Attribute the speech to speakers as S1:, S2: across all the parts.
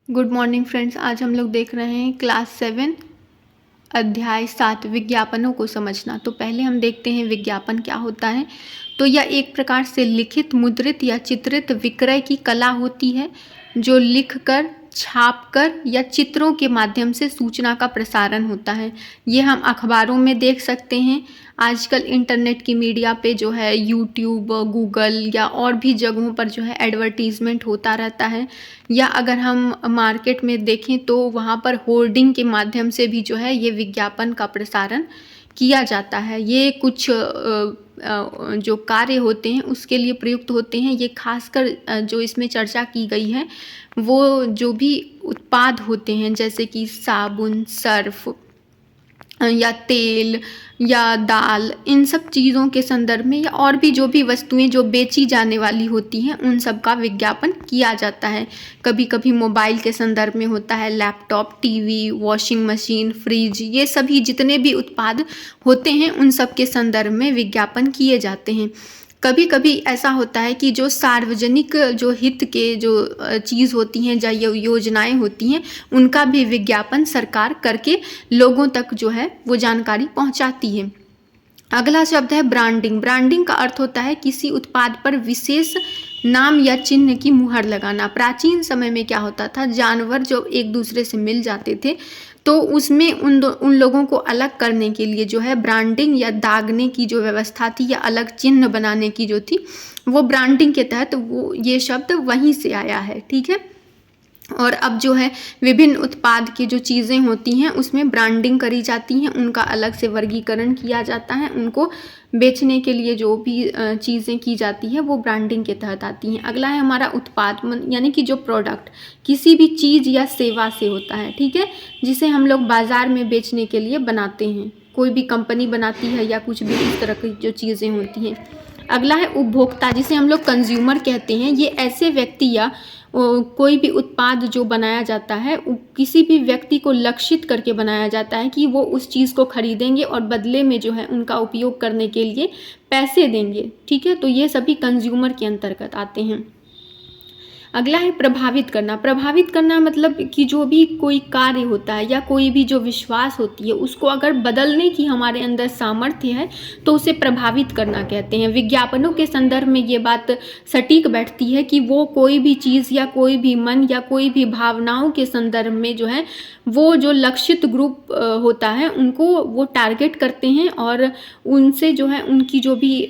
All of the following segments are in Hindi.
S1: Good morning friends. आज हम लोग देख रहे हैं क्लास 7 अध्याय 7 विज्ञापनों को समझना। तो पहले हम देखते हैं विज्ञापन क्या होता है। तो यह एक प्रकार से लिखित, मुद्रित या चित्रित विक्रय की कला होती है जो लिखकर, छापकर या चित्रों के माध्यम से सूचना का प्रसारण होता है। ये हम अखबारों में देख सकते हैं। आजकल इंटरनेट की मीडिया पे जो है यूट्यूब, गूगल या और भी जगहों पर जो है एडवर्टीज़मेंट होता रहता है। या अगर हम मार्केट में देखें तो वहाँ पर होर्डिंग के माध्यम से भी जो है ये विज्ञापन का प्रसारण किया जाता है। ये कुछ जो कार्य होते हैं उसके लिए प्रयुक्त होते हैं। ये खासकर जो इसमें चर्चा की गई है वो जो भी उत्पाद होते हैं जैसे कि साबुन, सर्फ या तेल या दाल, इन सब चीज़ों के संदर्भ में या और भी जो भी वस्तुएं जो बेची जाने वाली होती हैं उन सब का विज्ञापन किया जाता है। कभी कभी मोबाइल के संदर्भ में होता है, laptop, TV, washing machine, fridge, ये सभी जितने भी उत्पाद होते हैं उन सब के संदर्भ में विज्ञापन किए जाते हैं। कभी कभी ऐसा होता है कि जो सार्वजनिक जो हित के जो चीज़ होती हैं या योजनाएं होती हैं उनका भी विज्ञापन सरकार करके लोगों तक जो है वो जानकारी पहुंचाती है। अगला शब्द है ब्रांडिंग। ब्रांडिंग का अर्थ होता है किसी उत्पाद पर विशेष नाम या चिन्ह की मुहर लगाना। प्राचीन समय में क्या होता था, जानवर जो एक दूसरे से मिल जाते थे तो उसमें उन लोगों को अलग करने के लिए जो है ब्रांडिंग या दागने की जो व्यवस्था थी या अलग चिन्ह बनाने की जो थी वो ब्रांडिंग के तहत वो ये शब्द वहीं से आया है। ठीक है। और अब जो है विभिन्न उत्पाद की जो चीज़ें होती हैं उसमें ब्रांडिंग करी जाती हैं, उनका अलग से वर्गीकरण किया जाता है, उनको बेचने के लिए जो भी चीज़ें की जाती है वो ब्रांडिंग के तहत आती हैं। अगला है हमारा उत्पाद, यानी कि जो प्रोडक्ट किसी भी चीज़ या सेवा से होता है, ठीक है, जिसे हम लोग बाज़ार में बेचने के लिए बनाते हैं। कोई भी कंपनी बनाती है या कुछ भी इस तरह की जो चीज़ें होती हैं। अगला है उपभोक्ता, जिसे हम लोग कंज्यूमर कहते हैं। ये ऐसे व्यक्ति या कोई भी उत्पाद जो बनाया जाता है किसी भी व्यक्ति को लक्षित करके बनाया जाता है कि वो उस चीज़ को खरीदेंगे और बदले में जो है उनका उपयोग करने के लिए पैसे देंगे। ठीक है, तो ये सभी कंज्यूमर के अंतर्गत आते हैं। अगला है प्रभावित करना। प्रभावित करना मतलब कि जो भी कोई कार्य होता है या कोई भी जो विश्वास होती है उसको अगर बदलने की हमारे अंदर सामर्थ्य है तो उसे प्रभावित करना कहते हैं। विज्ञापनों के संदर्भ में ये बात सटीक बैठती है कि वो कोई भी चीज़ या कोई भी मन या कोई भी भावनाओं के संदर्भ में जो है वो जो लक्षित ग्रुप होता है उनको वो टारगेट करते हैं और उनसे जो है उनकी जो भी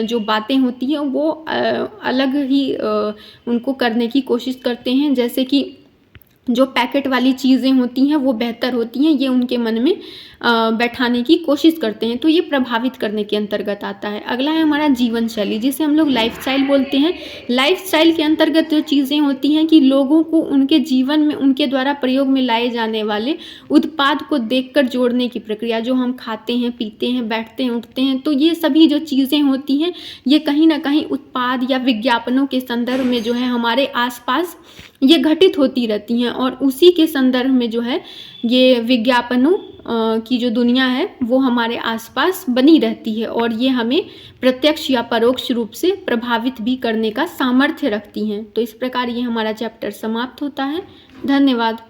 S1: जो बातें होती हैं वो अलग ही उनको करने की कोशिश करते हैं। जैसे कि जो पैकेट वाली चीज़ें होती हैं वो बेहतर होती हैं, ये उनके मन में बैठाने की कोशिश करते हैं। तो ये प्रभावित करने के अंतर्गत आता है। अगला है हमारा जीवन शैली, जिसे हम लोग लाइफस्टाइल बोलते हैं। लाइफस्टाइल के अंतर्गत जो चीज़ें होती हैं कि लोगों को उनके जीवन में उनके द्वारा प्रयोग में लाए जाने वाले उत्पाद को देखकर जोड़ने की प्रक्रिया, जो हम खाते हैं, पीते हैं, बैठते हैं, उठते हैं, तो ये सभी जो चीज़ें होती हैं ये कहीं ना कहीं उत्पाद या विज्ञापनों के संदर्भ में जो है हमारे आसपास ये घटित होती रहती हैं और उसी के संदर्भ में जो है ये विज्ञापनों की जो दुनिया है वो हमारे आसपास बनी रहती है और ये हमें प्रत्यक्ष या परोक्ष रूप से प्रभावित भी करने का सामर्थ्य रखती हैं। तो इस प्रकार ये हमारा चैप्टर समाप्त होता है। धन्यवाद।